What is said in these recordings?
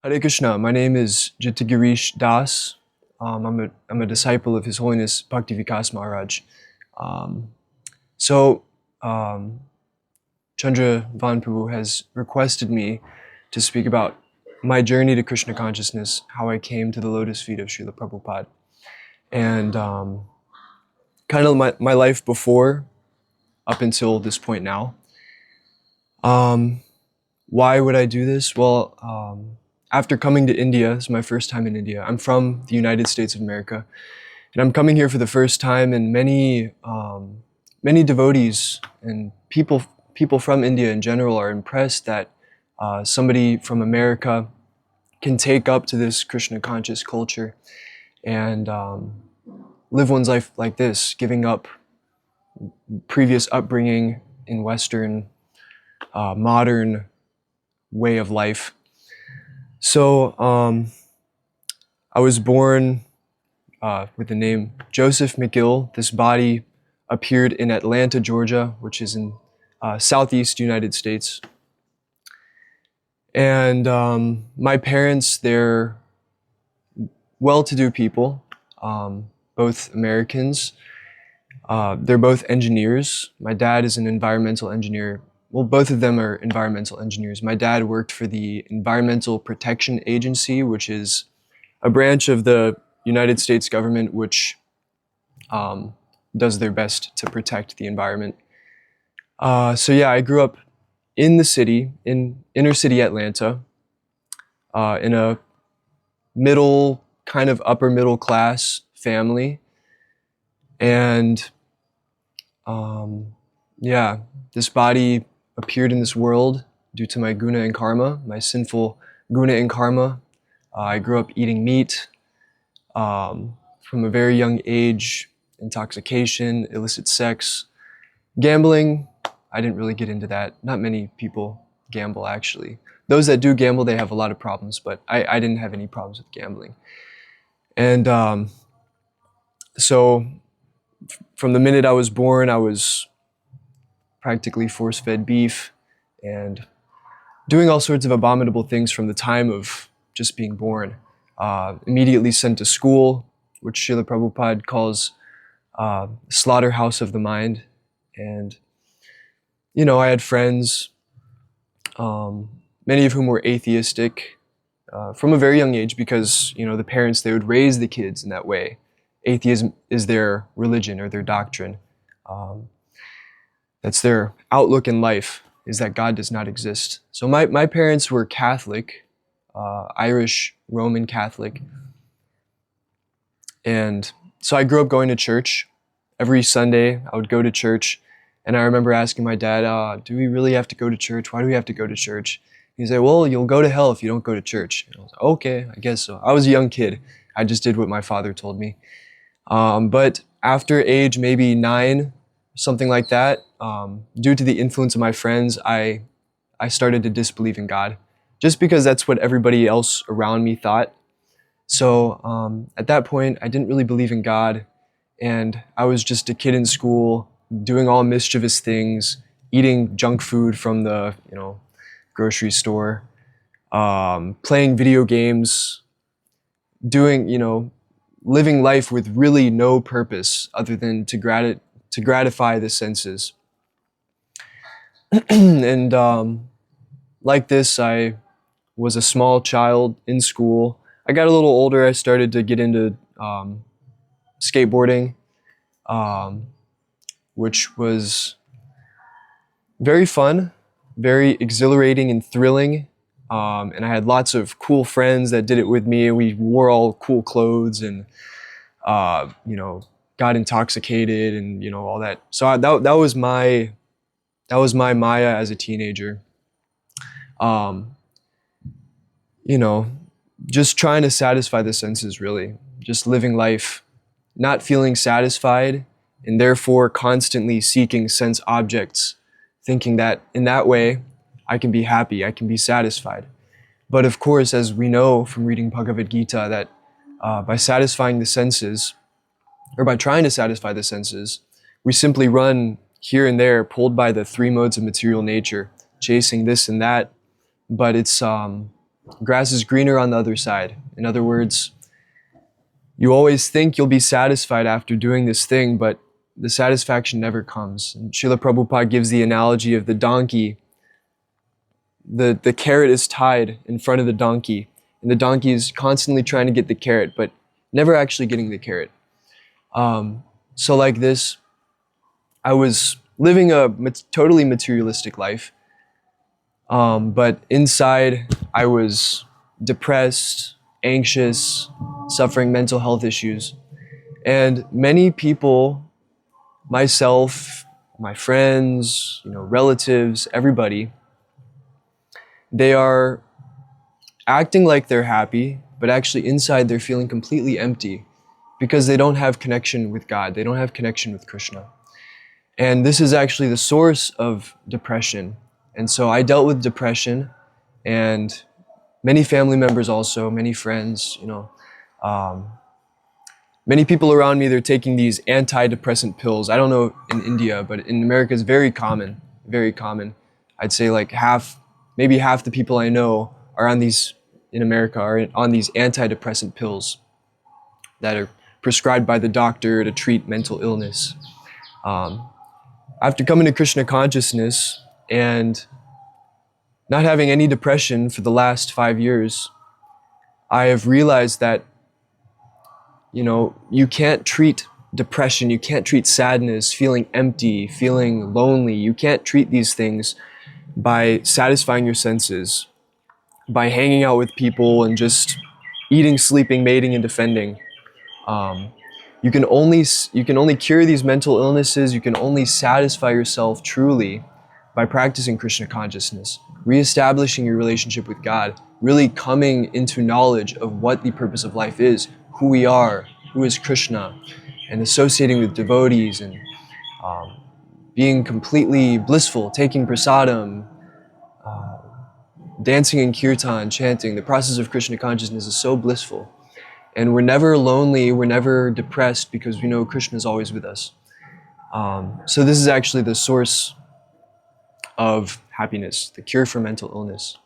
Hare Krishna. My name is Jita Girisa. I'm a disciple of His Holiness Bhakti Vikasa Maharaj. Um, so, um, Chandra Van Prabhu has requested me to speak about my journey to Krishna consciousness, how I came to the lotus feet of Srila Prabhupada, and kind of my life before, up until this point now. Why would I do this? Well, after coming to India, this is my first time in India. I'm from the United States of America, and I'm coming here for the first time. And many devotees and people from India in general are impressed that somebody from America can take up to this Krishna conscious culture and live one's life like this, giving up previous upbringing in Western modern way of life. So I was born with the name Joseph McGill. This body appeared in Atlanta, Georgia, which is in southeast United States. And my parents, they're well-to-do people, both Americans. They're both engineers. My dad is an environmental engineer. Well, both of them are environmental engineers. My dad worked for the Environmental Protection Agency, which is a branch of the United States government which does their best to protect the environment. So yeah, I grew up in the city, in inner city Atlanta, in a middle, kind of upper middle class family. And yeah, this body appeared in this world due to my guna and karma, my sinful guna and karma. I grew up eating meat from a very young age, intoxication, illicit sex, gambling. I didn't really get into that. Not many people gamble, actually. Those that do gamble, they have a lot of problems, but I didn't have any problems with gambling. And so from the minute I was born, I was practically force-fed beef and doing all sorts of abominable things from the time of just being born. Immediately sent to school, which Srila Prabhupada calls slaughterhouse of the mind. And, you know, I had friends, many of whom were atheistic from a very young age because, you know, the parents, they would raise the kids in that way. Atheism is their religion or their doctrine. That's their outlook in life, is that God does not exist. So my parents were Catholic, Irish Roman Catholic. And so I grew up going to church. Every Sunday I would go to church. And I remember asking my dad, do we really have to go to church? Why do we have to go to church? He said, well, you'll go to hell if you don't go to church. And I was like, okay, I guess so. I was a young kid. I just did what my father told me. But after age maybe 9, something like that, due to the influence of my friends, I started to disbelieve in God, just because that's what everybody else around me thought. So at that point, I didn't really believe in God, and I was just a kid in school, doing all mischievous things, eating junk food from the grocery store, playing video games, doing living life with really no purpose other than to gratify the senses. And like this, I was a small child in school. I got a little older, I started to get into skateboarding, which was very fun, very exhilarating and thrilling. And I had lots of cool friends that did it with me. We wore all cool clothes and, got intoxicated and, all that. So that was my Maya as a teenager. Just trying to satisfy the senses, really. Just living life, not feeling satisfied, and therefore constantly seeking sense objects, thinking that in that way, I can be happy, I can be satisfied. But of course, as we know from reading Bhagavad Gita, that by satisfying the senses, or by trying to satisfy the senses, we simply run here and there, pulled by the 3 modes of material nature, chasing this and that. But it's Grass is greener on the other side. In other words, you always think you'll be satisfied after doing this thing, but the satisfaction never comes. And Srila Prabhupada gives the analogy of the donkey. The carrot is tied in front of the donkey, and the donkey is constantly trying to get the carrot, but never actually getting the carrot. So like this, I was living a totally materialistic life, but inside I was depressed, anxious, suffering mental health issues. And many people, myself, my friends, relatives, everybody, they are acting like they're happy, but actually inside they're feeling completely empty because they don't have connection with God. They don't have connection with Krishna. And this is actually the source of depression. And so I dealt with depression, and many family members also, many friends, many people around me, they're taking these antidepressant pills. I don't know in India, but in America it's very common, very common. I'd say like maybe half the people I know are on these, in America, are on these antidepressant pills that are prescribed by the doctor to treat mental illness. After coming to Krishna consciousness and not having any depression for the last 5 years, I have realized that, you can't treat depression, you can't treat sadness, feeling empty, feeling lonely. You can't treat these things by satisfying your senses, by hanging out with people and just eating, sleeping, mating, and defending. You can only cure these mental illnesses, you can only satisfy yourself truly by practicing Krishna consciousness, reestablishing your relationship with God, really coming into knowledge of what the purpose of life is, who we are, who is Krishna, and associating with devotees and being completely blissful, taking prasadam, dancing in kirtan, chanting. The process of Krishna consciousness is so blissful. And we're never lonely, we're never depressed because we know Krishna is always with us. So this is actually the source of happiness. The cure for mental illness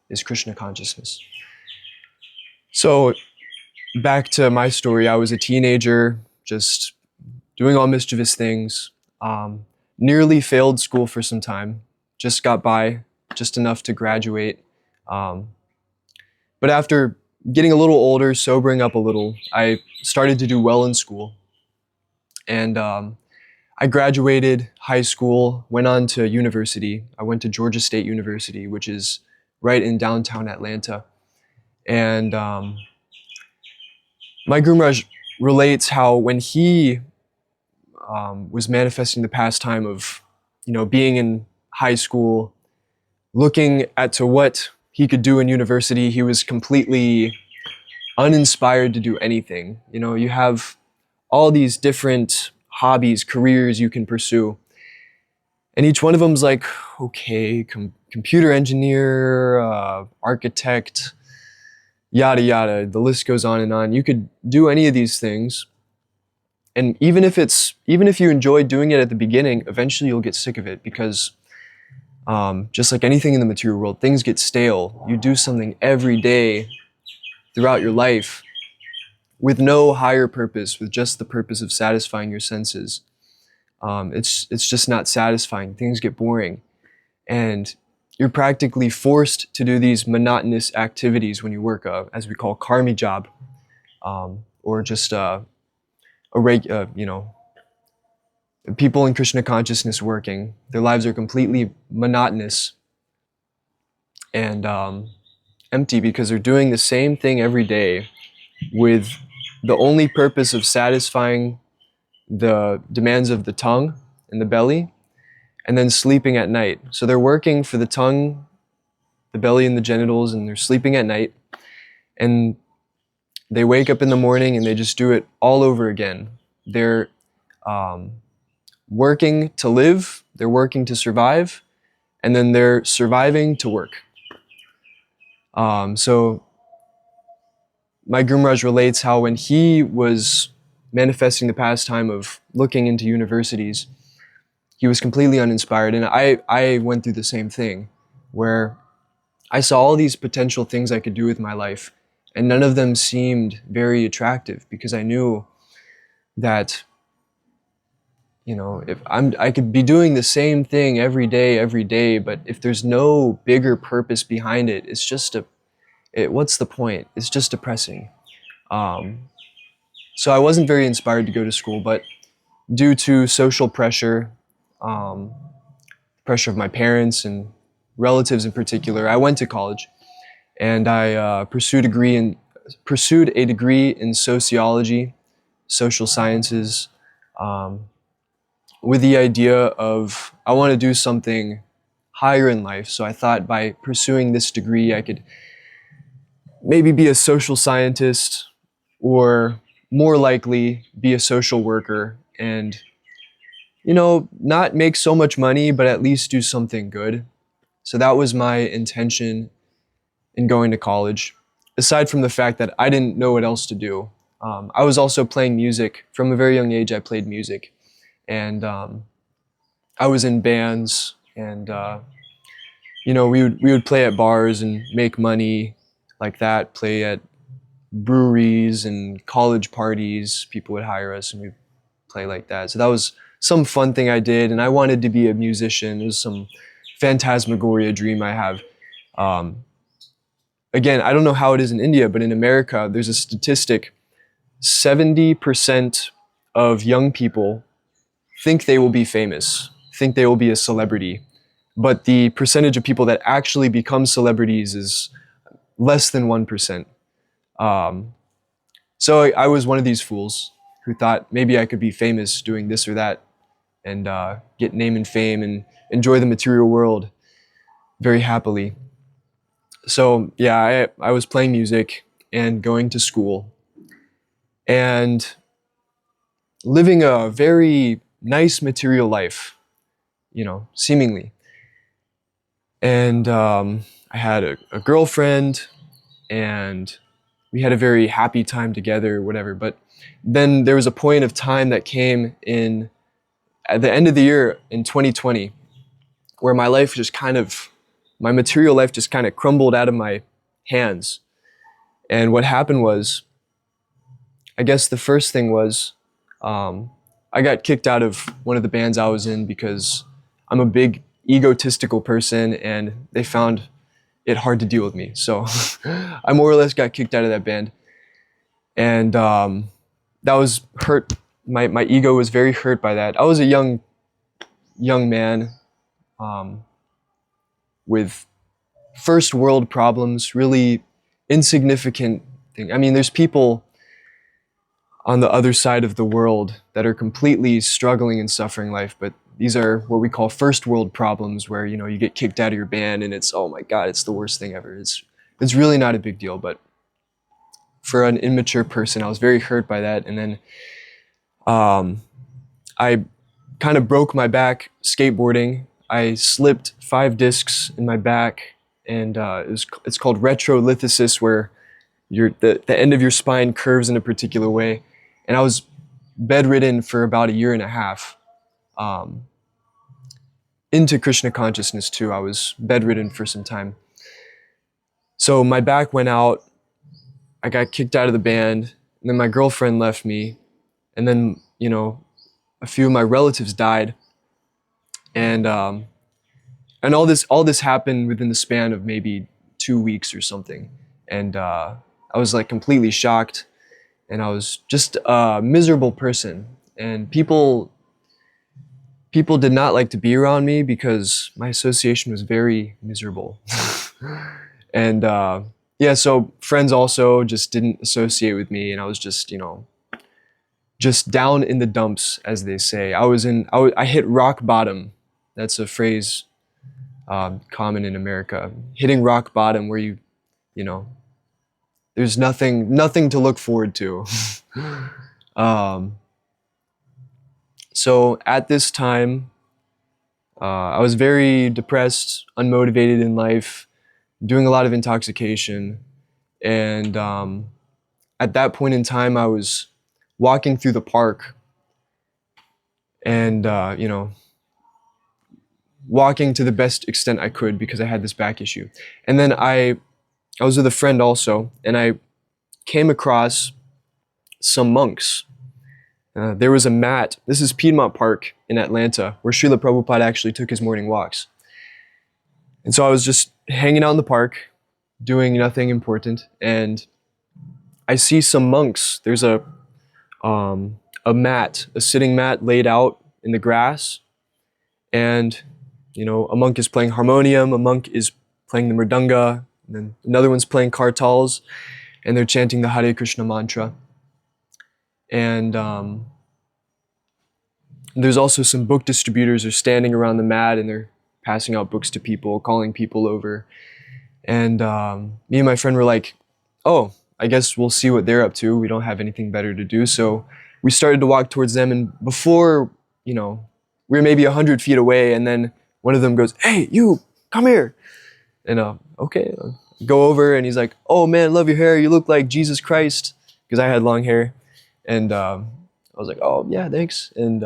is Krishna consciousness. So back to my story, I was a teenager, just doing all mischievous things, nearly failed school for some time, just got by, just enough to graduate. But after getting a little older, sobering up a little, I started to do well in school. And I graduated high school, went on to university. I went to Georgia State University, which is right in downtown Atlanta. And my Guru Maharaj relates how when he was manifesting the pastime of, being in high school, looking at to what he could do in university, he was completely uninspired to do anything. You have all these different hobbies, careers you can pursue. And each one of them's like, okay, computer engineer, architect, yada, yada. The list goes on and on. You could do any of these things. And even if you enjoy doing it at the beginning, eventually you'll get sick of it because just like anything in the material world, things get stale. You do something every day throughout your life with no higher purpose, with just the purpose of satisfying your senses. It's just not satisfying. Things get boring. And you're practically forced to do these monotonous activities when you work as we call karmi job, or just people in Krishna consciousness working. Their lives are completely monotonous and empty because they're doing the same thing every day with the only purpose of satisfying the demands of the tongue and the belly, and then sleeping at night. So they're working for the tongue, the belly, and the genitals, and they're sleeping at night. And they wake up in the morning and they just do it all over again. They're working to live, they're working to survive, and then they're surviving to work. So my Guru Maharaj relates how when he was manifesting the pastime of looking into universities, he was completely uninspired. And I went through the same thing, where I saw all these potential things I could do with my life, and none of them seemed very attractive, because I knew that, you know, if I could be doing the same thing every day, but if there's no bigger purpose behind it, it's just what's the point? It's just depressing. So I wasn't very inspired to go to school, but due to social pressure, pressure of my parents and relatives in particular, I went to college, and I pursued a degree in sociology, social sciences, with the idea of I want to do something higher in life. So I thought by pursuing this degree, I could maybe be a social scientist, or more likely be a social worker, and, you know, not make so much money, but at least do something good. So that was my intention in going to college, aside from the fact that I didn't know what else to do. I was also playing music. From a very young age, I played music. And I was in bands, and you know, we would play at bars and make money like that, play at breweries and college parties. People would hire us and we'd play like that. So that was some fun thing I did, and I wanted to be a musician. It was some phantasmagoria dream I have. Again, I don't know how it is in India, but in America, there's a statistic: 70% of young people think they will be famous, think they will be a celebrity, but the percentage of people that actually become celebrities is less than 1%. So I was one of these fools who thought maybe I could be famous doing this or that, and get name and fame and enjoy the material world very happily. So yeah, I was playing music and going to school and living a very nice material life, you know, seemingly. And I had a girlfriend, and we had a very happy time together, whatever. But then there was a point of time that came in at the end of the year in 2020, where my life just my material life just kind of crumbled out of my hands. And what happened was, I guess the first thing was, I got kicked out of one of the bands I was in because I'm a big egotistical person, and they found it hard to deal with me. So I more or less got kicked out of that band. And that was hurt. My ego was very hurt by that. I was a young man with first world problems, really insignificant thing. I mean, there's people on the other side of the world that are completely struggling and suffering life, but these are what we call first world problems, where, you know, you get kicked out of your band and it's, oh my God, it's the worst thing ever. It's really not a big deal, but for an immature person, I was very hurt by that. And then I kind of broke my back skateboarding. I slipped 5 discs in my back, and it's called retrolithosis, where the end of your spine curves in a particular way. And I was bedridden for about 1.5 years. Into Krishna consciousness too. I was bedridden for some time. So my back went out, I got kicked out of the band, and then my girlfriend left me, and then, you know, a few of my relatives died, and all this happened within the span of maybe 2 weeks or something, and I was like completely shocked, and I was just a miserable person, and people did not like to be around me because my association was very miserable. And yeah, so friends also just didn't associate with me, and I was just, you know, just down in the dumps, as they say. I hit rock bottom. That's a phrase common in America. Hitting rock bottom, where you know, there's nothing to look forward to. So at this time, I was very depressed, unmotivated in life, doing a lot of intoxication. And at that point in time, I was walking through the park, and you know, walking to the best extent I could because I had this back issue. And then I was with a friend also, and I came across some monks. There was a mat. This is Piedmont Park in Atlanta, where Srila Prabhupada actually took his morning walks. And so I was just hanging out in the park, doing nothing important, and I see some monks. There's a mat, a sitting mat laid out in the grass, and a monk is playing harmonium, a monk is playing the mridanga, and then another one's playing kartals, and they're chanting the Hare Krishna mantra. And there's also some book distributors are standing around the mat, and they're passing out books to people, calling people over. And me and my friend were like, oh, I guess we'll see what they're up to. We don't have anything better to do. So we started to walk towards them, and before, we were maybe 100 feet away, and then one of them goes, hey, you, come here. And okay, I'll go over, and he's like, oh man, love your hair. You look like Jesus Christ, because I had long hair. And I was like, oh yeah, thanks. And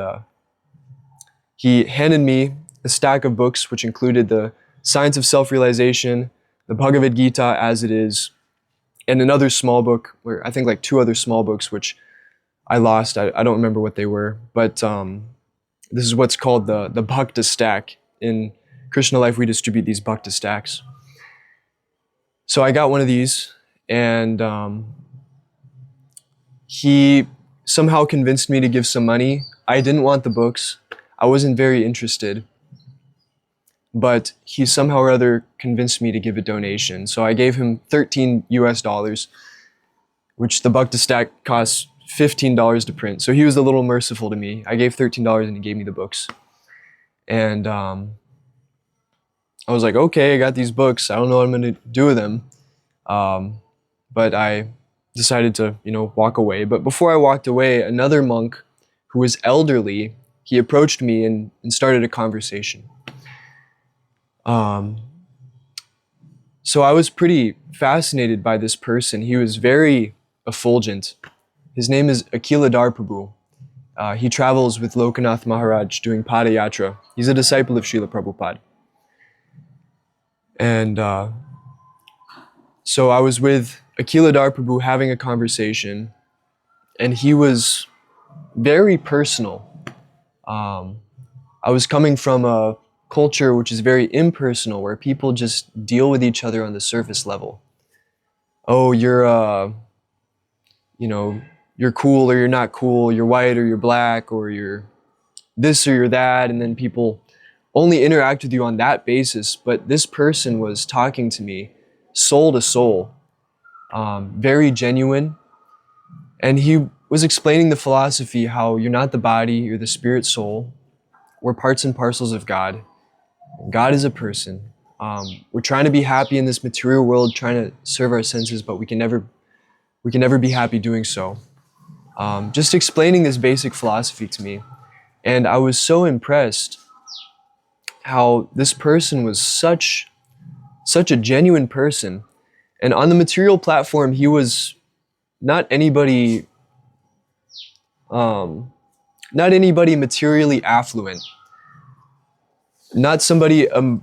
he handed me a stack of books, which included the Science of Self-Realization, the Bhagavad Gita as it is, and another small book, I think like 2 other small books, which I lost. I don't remember what they were, but this is what's called the Bhakti stack. In Krishna Life, we distribute these Bhakti stacks. So I got one of these, and he somehow convinced me to give some money. I didn't want the books. I wasn't very interested. But he somehow or other convinced me to give a donation. So I gave him $13 US, which the Bhakti stack costs $15 to print. So he was a little merciful to me. I gave $13 and he gave me the books. And I was like, okay, I got these books. I don't know what I'm going to do with them. But I decided to, walk away. But before I walked away, another monk who was elderly, he approached me and started a conversation. So I was pretty fascinated by this person. He was very effulgent. His name is Akiladhar Prabhu. He travels with Lokanath Maharaj doing Padayatra. He's a disciple of Srila Prabhupada. And so I was with Akiladhar Prabhu having a conversation, and he was very personal. I was coming from a culture which is very impersonal, where people just deal with each other on the surface level. Oh, you're cool or you're not cool, you're white or you're black, or you're this or you're that, and then people only interact with you on that basis. But this person was talking to me soul to soul, very genuine, and he was explaining the philosophy, how you're not the body, you're the spirit soul, we're parts and parcels of God. God is a person. We're trying to be happy in this material world, trying to serve our senses, but we can never be happy doing so. Just explaining this basic philosophy to me. And I was so impressed how this person was such a genuine person. And on the material platform, he was not anybody materially affluent. Not somebody a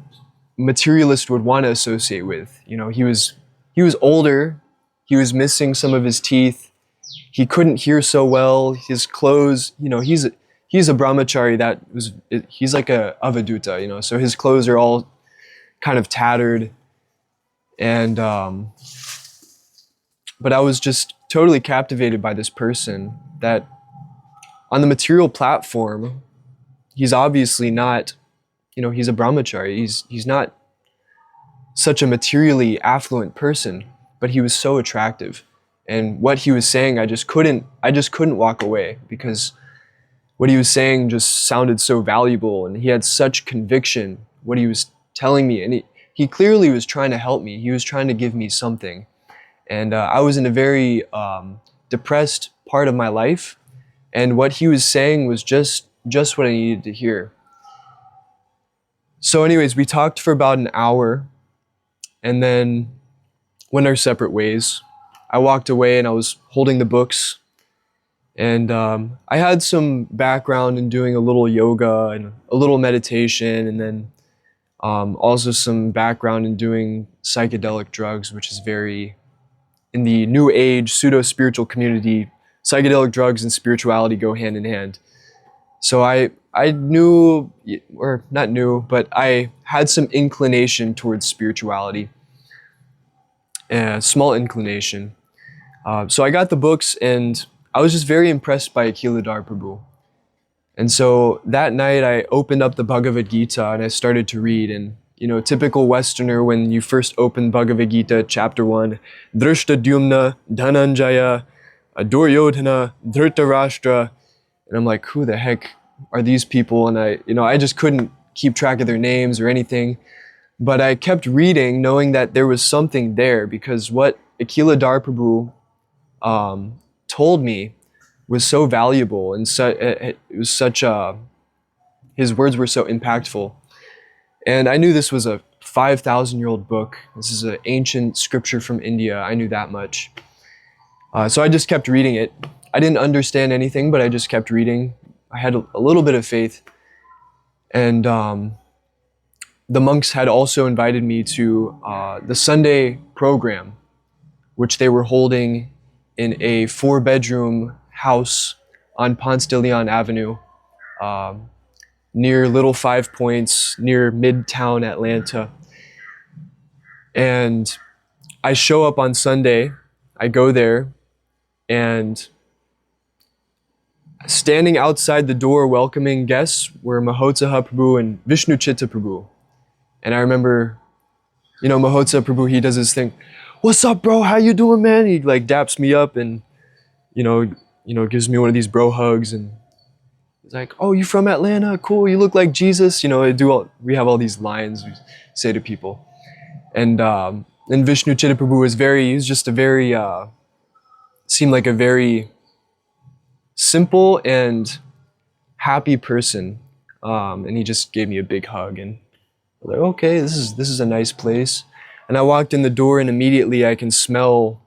materialist would want to associate with. He was older. He was missing some of his teeth. He couldn't hear so well. His clothes, he's a brahmachari he's like a avaduta, so his clothes are all kind of tattered. And but I was just totally captivated by this person, that on the material platform, he's obviously not, he's a brahmachari. He's not such a materially affluent person, but he was so attractive. And what he was saying, I just couldn't walk away, because what he was saying just sounded so valuable, and he had such conviction, what he was telling me. And he clearly was trying to help me. He was trying to give me something. And I was in a very depressed part of my life, and what he was saying was just what I needed to hear. So anyways, we talked for about an hour, and then went our separate ways. I walked away, and I was holding the books, and I had some background in doing a little yoga and a little meditation, and then Also some background in doing psychedelic drugs, which is very, in the new age pseudo-spiritual community, psychedelic drugs and spirituality go hand in hand. So I knew, or not knew, but I had some inclination towards spirituality, a small inclination. So I got the books and I was just very impressed by Akhiladhar Prabhu. And so that night I opened up the Bhagavad Gita and I started to read. And, you know, typical Westerner, when you first open Bhagavad Gita, chapter 1, Drishtadyumna, Dhananjaya, Duryodhana, Dhritarashtra. And I'm like, who the heck are these people? And I just couldn't keep track of their names or anything. But I kept reading, knowing that there was something there, because what Akhiladhar Prabhu told me was so valuable, and it was such his words were so impactful. And I knew this was a 5,000-year-old book. This is an ancient scripture from India. I knew that much. So I just kept reading it. I didn't understand anything, but I just kept reading. I had a little bit of faith. And the monks had also invited me to the Sunday program, which they were holding in a 4-bedroom house on Ponce de Leon Avenue, near Little Five Points, near Midtown Atlanta. And I show up on Sunday, I go there, and standing outside the door welcoming guests were Mahotsaha Prabhu and Vishnu Chitta Prabhu. And I remember, you know, Mahotsaha Prabhu, he does his thing, "What's up, bro? How you doing, man?" He like daps me up and, you know, gives me one of these bro hugs, and he's like, "Oh, you from Atlanta? Cool. You look like Jesus." You know, we have all these lines we say to people. And Vishnu Chitta Prabhu he's just a very, seemed like a very simple and happy person. And he just gave me a big hug, and I was like, okay, this is a nice place. And I walked in the door, and immediately I can smell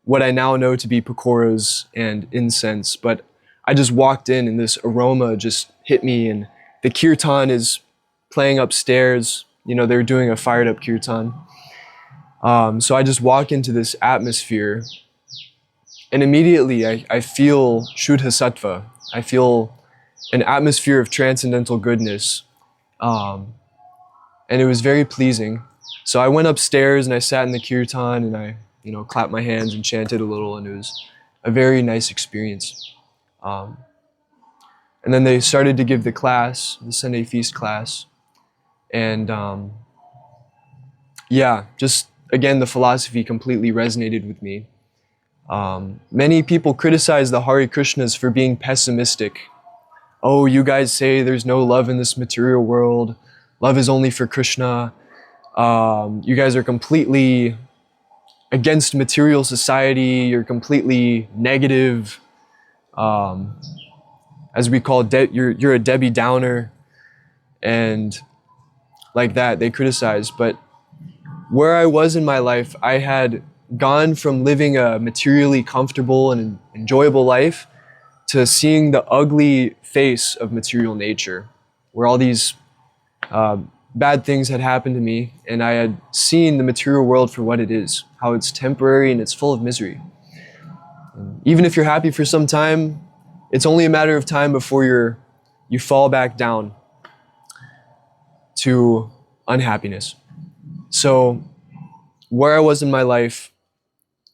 what I now know to be pakoras and incense. But I just walked in, and this aroma just hit me, and the kirtan is playing upstairs. You know, they're doing a fired up kirtan. So I just walk into this atmosphere, and immediately I feel Shuddha Sattva. I feel an atmosphere of transcendental goodness. And it was very pleasing. So I went upstairs and I sat in the kirtan and I, you know, clapped my hands and chanted a little, and it was a very nice experience. And then they started to give the class, the Sunday feast class. And yeah, just again, the philosophy completely resonated with me. Many people criticize the Hare Krishnas for being pessimistic. Oh, you guys say there's no love in this material world. Love is only for Krishna. You guys are completely against material society. You're completely negative. As we call it, you're a Debbie Downer. And like that, they criticize. But where I was in my life, I had gone from living a materially comfortable and enjoyable life to seeing the ugly face of material nature, where all these bad things had happened to me, and I had seen the material world for what it is, how it's temporary and it's full of misery. And even if you're happy for some time, it's only a matter of time before you fall back down to unhappiness. So where I was in my life,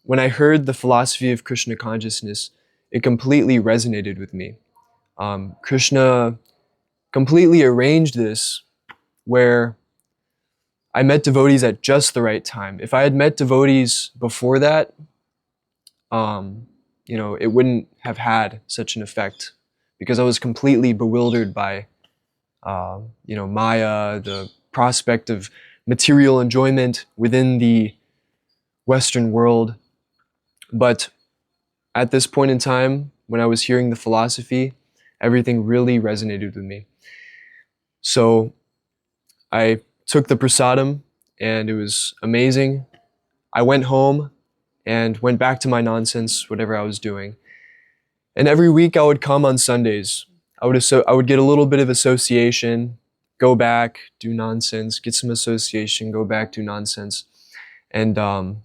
when I heard the philosophy of Krishna consciousness, it completely resonated with me. Krishna completely arranged this where I met devotees at just the right time. If I had met devotees before that, you know, it wouldn't have had such an effect, because I was completely bewildered by, you know, Maya, the prospect of material enjoyment within the Western world. But at this point in time, when I was hearing the philosophy, everything really resonated with me. So I took the prasadam, and it was amazing. I went home and went back to my nonsense, whatever I was doing. And every week I would come on Sundays. I would get a little bit of association, go back, do nonsense, get some association, go back, do nonsense. And Deva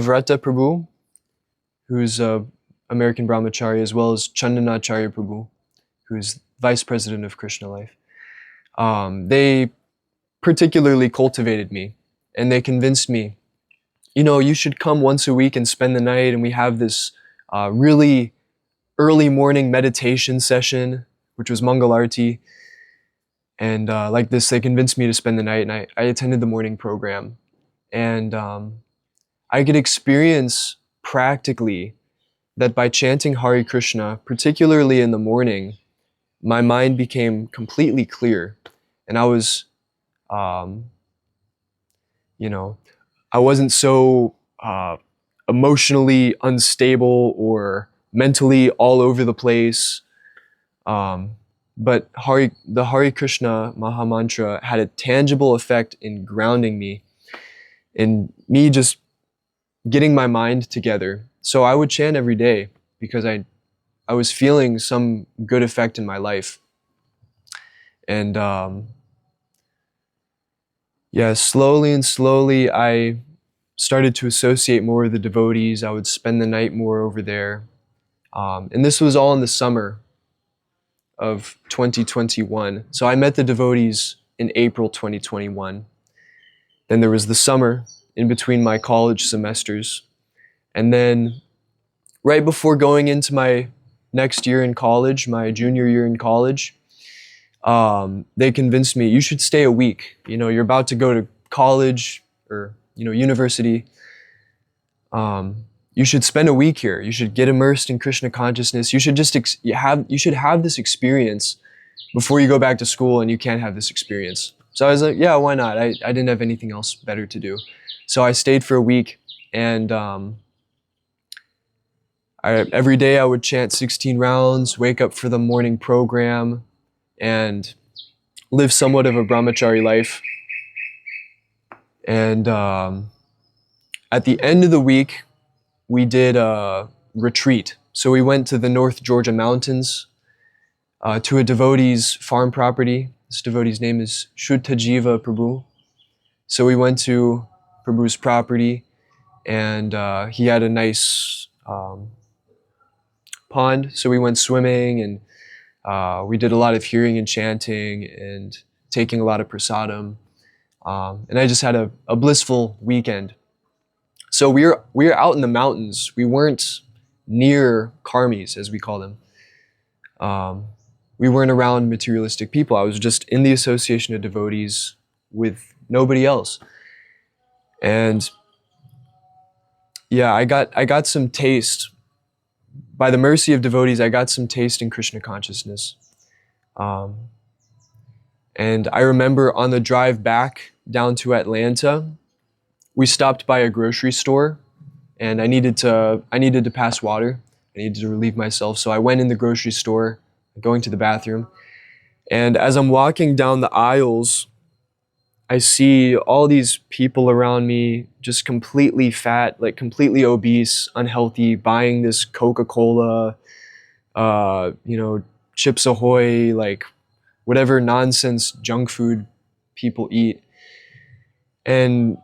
Vrata Prabhu, who's a American brahmachari, as well as Chandanacharya Prabhu, who's vice president of Krishna Life. They particularly cultivated me, and they convinced me, you should come once a week and spend the night, and we have this really early morning meditation session, which was Mangalarti. And like this, they convinced me to spend the night, and I attended the morning program. And I could experience practically that by chanting Hare Krishna, particularly in the morning, my mind became completely clear. And I was, I wasn't so emotionally unstable or mentally all over the place. But the Hare Krishna maha-mantra had a tangible effect in grounding me, in me just getting my mind together. So I would chant every day because I was feeling some good effect in my life. And slowly and slowly I started to associate more with the devotees. I would spend the night more over there. And this was all in the summer of 2021. So I met the devotees in April 2021. Then there was the summer in between my college semesters. And then right before going into my next year in college, my junior year in college, they convinced me, you should stay a week. You're about to go to college or, university. You should spend a week here. You should get immersed in Krishna consciousness. You should just you should have this experience before you go back to school, and you can't have this experience. So I was like, yeah, why not? I didn't have anything else better to do. So I stayed for a week, and every day I would chant 16 rounds, wake up for the morning program, and live somewhat of a brahmachari life. And at the end of the week, we did a retreat. So we went to the North Georgia mountains to a devotee's farm property. This devotee's name is Shuddha Jiva Prabhu. So we went to Prabhu's property, and he had a nice pond. So we went swimming, and we did a lot of hearing and chanting and taking a lot of prasadam. And I just had a blissful weekend. So we were out in the mountains. We weren't near karmis, as we call them. We weren't around materialistic people. I was just in the association of devotees with nobody else. And yeah, I got some taste. By the mercy of devotees, I got some taste in Krishna consciousness. And I remember on the drive back down to Atlanta, we stopped by a grocery store, and I needed to pass water. I needed to relieve myself. So I went in the grocery store, going to the bathroom. And as I'm walking down the aisles, I see all these people around me just completely fat, like completely obese, unhealthy, buying this Coca-Cola, Chips Ahoy, like whatever nonsense junk food people eat. And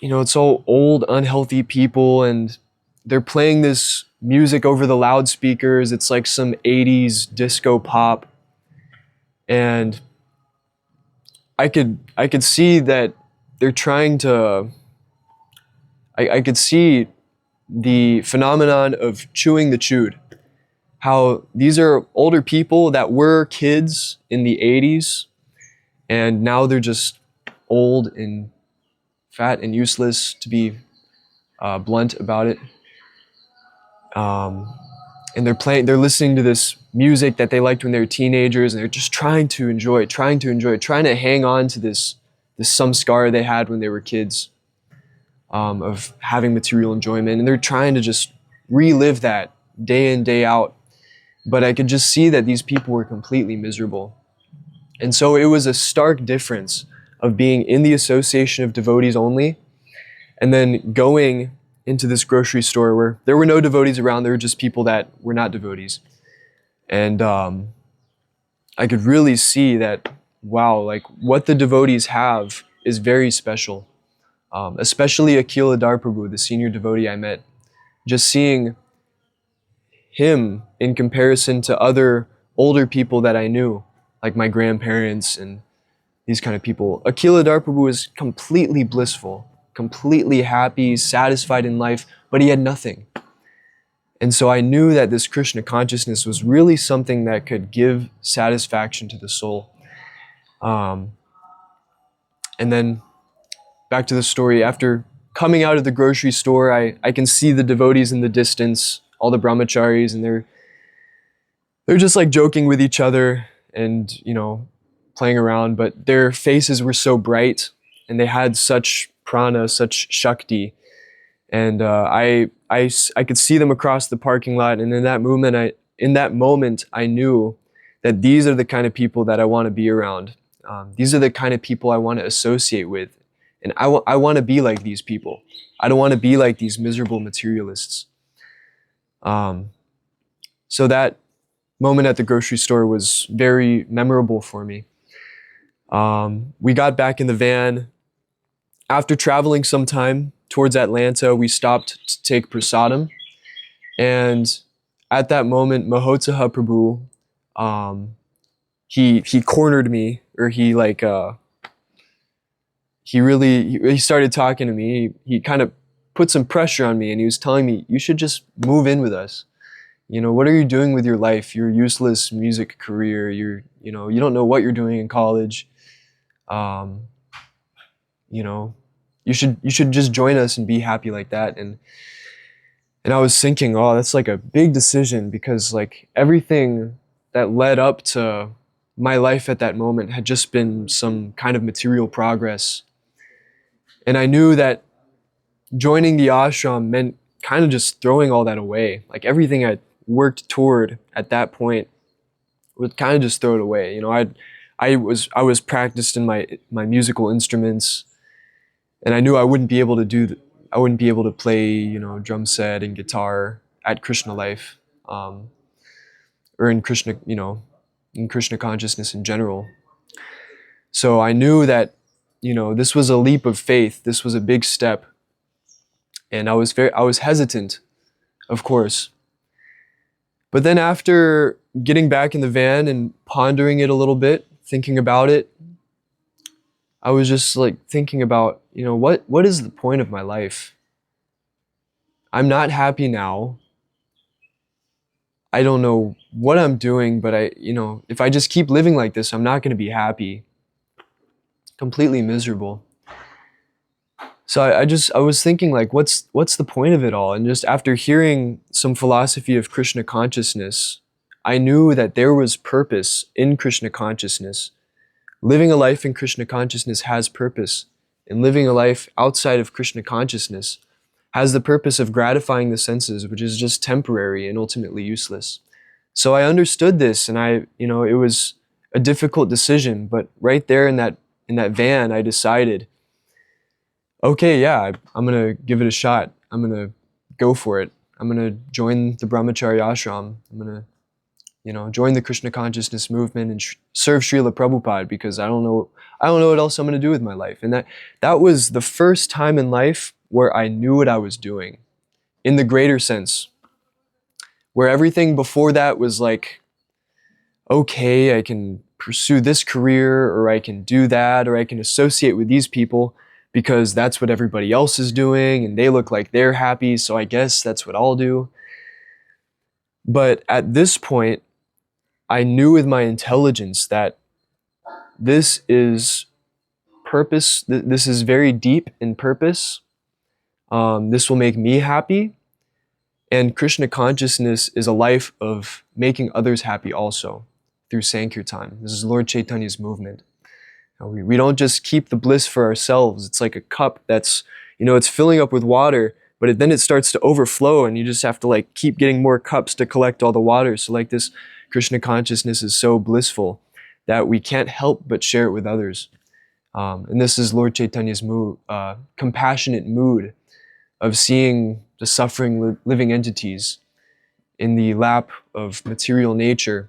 it's all old, unhealthy people, and they're playing this music over the loudspeakers. It's like some 80s disco pop. And I could see that they're trying to, I could see the phenomenon of chewing the chewed. How these are older people that were kids in the 80s, and now they're just old and fat and useless, to be blunt about it. And they're listening to this music that they liked when they were teenagers, and they're just trying to enjoy, trying to hang on to this samskara they had when they were kids, of having material enjoyment. And they're trying to just relive that day in, day out. But I could just see that these people were completely miserable. And so it was a stark difference of being in the association of devotees only, and then going into this grocery store where there were no devotees around. There were just people that were not devotees. And I could really see that, wow, like what the devotees have is very special. Especially Akila Darprabhu, the senior devotee I met. Just seeing him in comparison to other older people that I knew, like my grandparents and these kind of people. Akila Darprabhu was completely blissful, completely happy, satisfied in life, but he had nothing. And so I knew that this Krishna consciousness was really something that could give satisfaction to the soul. And then back to the story, after coming out of the grocery store, I can see the devotees in the distance, all the brahmacharis, and they're just like joking with each other and, playing around, but their faces were so bright and they had such prana, such shakti. And I could see them across the parking lot, and in that moment, I knew that these are the kind of people that I want to be around. These are the kind of people I want to associate with, and I want to be like these people. I don't want to be like these miserable materialists. So that moment at the grocery store was very memorable for me. We got back in the van. After traveling some time towards Atlanta, we stopped to take prasadam. And at that moment, Mahotsaha Prabhu, he cornered me, or he started talking to me. He kind of put some pressure on me, and he was telling me, you should just move in with us. What are you doing with your life? Your useless music career, you don't know what you're doing in college. You should just join us and be happy like that. And I was thinking, oh, that's like a big decision, because like everything that led up to my life at that moment had just been some kind of material progress. And I knew that joining the ashram meant kind of just throwing all that away. Like everything I worked toward at that point would kind of just throw it away. I was practiced in my musical instruments, and I knew I wouldn't be able to play, drum set and guitar at Krishna life, or in Krishna, in Krishna consciousness in general. So I knew that, this was a leap of faith. This was a big step. And I was hesitant, of course. But then after getting back in the van and pondering it a little bit, thinking about it, I was just like thinking about, what is the point of my life? I'm not happy now. I don't know what I'm doing, but if I just keep living like this, I'm not going to be happy. Completely miserable. So I was thinking, like, what's the point of it all? And just after hearing some philosophy of Krishna consciousness, I knew that there was purpose in Krishna consciousness. Living a life in Krishna consciousness has purpose, and living a life outside of Krishna consciousness has the purpose of gratifying the senses, which is just temporary and ultimately useless. So I understood this, and it was a difficult decision, but right there in that van, I decided, okay, yeah, I'm gonna give it a shot. I'm gonna go for it. I'm gonna join the Brahmachari ashram. I'm gonna, join the Krishna consciousness movement and serve Srila Prabhupada, because I don't know what else I'm gonna do with my life. And that was the first time in life where I knew what I was doing, in the greater sense. Where everything before that was like, okay, I can pursue this career, or I can do that, or I can associate with these people because that's what everybody else is doing and they look like they're happy, so I guess that's what I'll do. But at this point, I knew with my intelligence that this is purpose, this is very deep in purpose. This will make me happy. And Krishna consciousness is a life of making others happy also, through Sankirtan. This is Lord Chaitanya's movement. We don't just keep the bliss for ourselves. It's like a cup that's, it's filling up with water, but then it starts to overflow, and you just have to like keep getting more cups to collect all the water. So like this Krishna consciousness is so blissful that we can't help but share it with others. And this is Lord Chaitanya's compassionate mood of seeing the suffering living entities in the lap of material nature,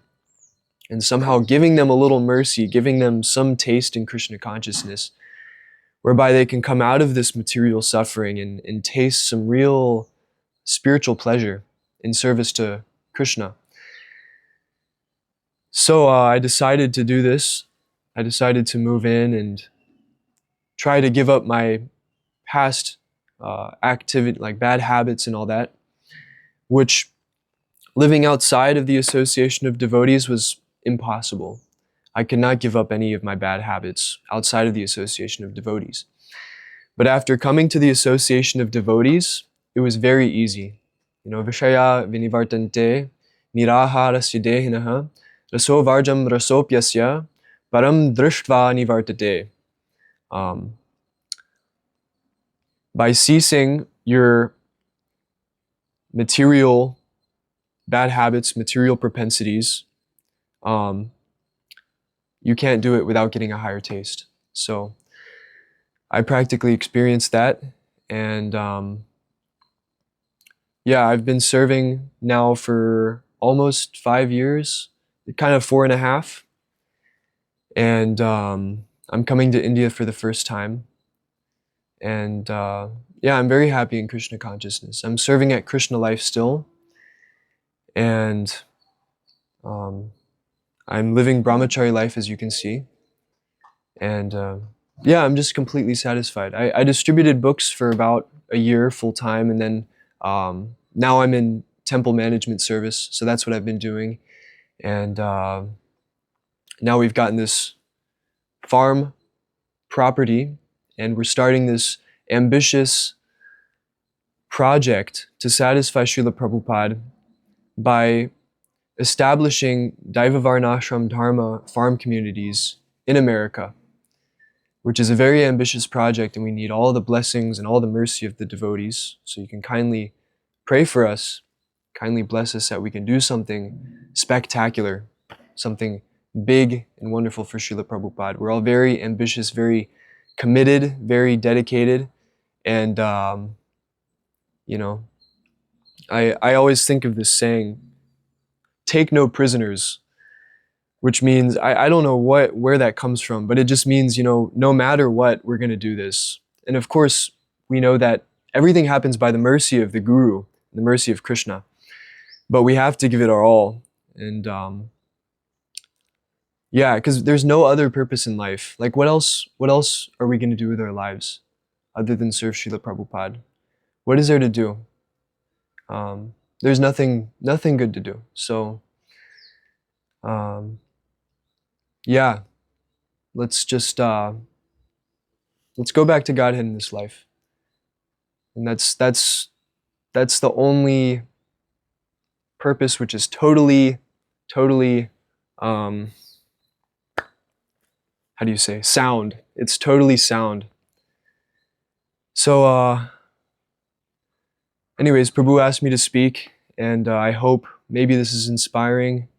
and somehow giving them a little mercy, giving them some taste in Krishna consciousness, whereby they can come out of this material suffering and taste some real spiritual pleasure in service to Krishna. So I decided to do this. I decided to move in and try to give up my past activity, like bad habits and all that, which living outside of the association of devotees was impossible. I could not give up any of my bad habits outside of the association of devotees. But after coming to the association of devotees, it was very easy. Vishaya vinivartante niraharasya dehinaha raso varjam rasopyasya param drishtva nivartate. By ceasing your material bad habits, material propensities, you can't do it without getting a higher taste. So I practically experienced that, and yeah, I've been serving now for almost 5 years, kind of 4.5, and I'm coming to India for the first time, and yeah, I'm very happy in Krishna consciousness. I'm serving at Krishna life still, and I'm living brahmachari life, as you can see, and yeah, I'm just completely satisfied. I distributed books for about a year full time, and then now I'm in temple management service, so that's what I've been doing. And now we've gotten this farm property, and we're starting this ambitious project to satisfy Srila Prabhupada by establishing Daivavarnashram Dharma farm communities in America, which is a very ambitious project, and we need all the blessings and all the mercy of the devotees. So you can kindly pray for us, kindly bless us that we can do something spectacular, something big and wonderful for Srila Prabhupada. We're all very ambitious, very committed, very dedicated, and you know, I always think of this saying, take no prisoners, which means, I don't know where that comes from, but it just means, no matter what, we're going to do this. And of course, we know that everything happens by the mercy of the Guru, the mercy of Krishna, but we have to give it our all. And yeah, because there's no other purpose in life. Like, what else are we going to do with our lives other than serve Srila Prabhupada? What is there to do? There's nothing good to do. So yeah, let's just let's go back to Godhead in this life. And that's the only purpose which is totally how do you say, sound. It's totally sound. So anyways, Prabhu asked me to speak, and I hope maybe this is inspiring,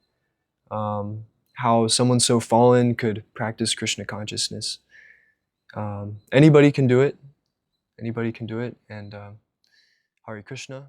how someone so fallen could practice Krishna consciousness. Anybody can do it. Anybody can do it. And Hare Krishna.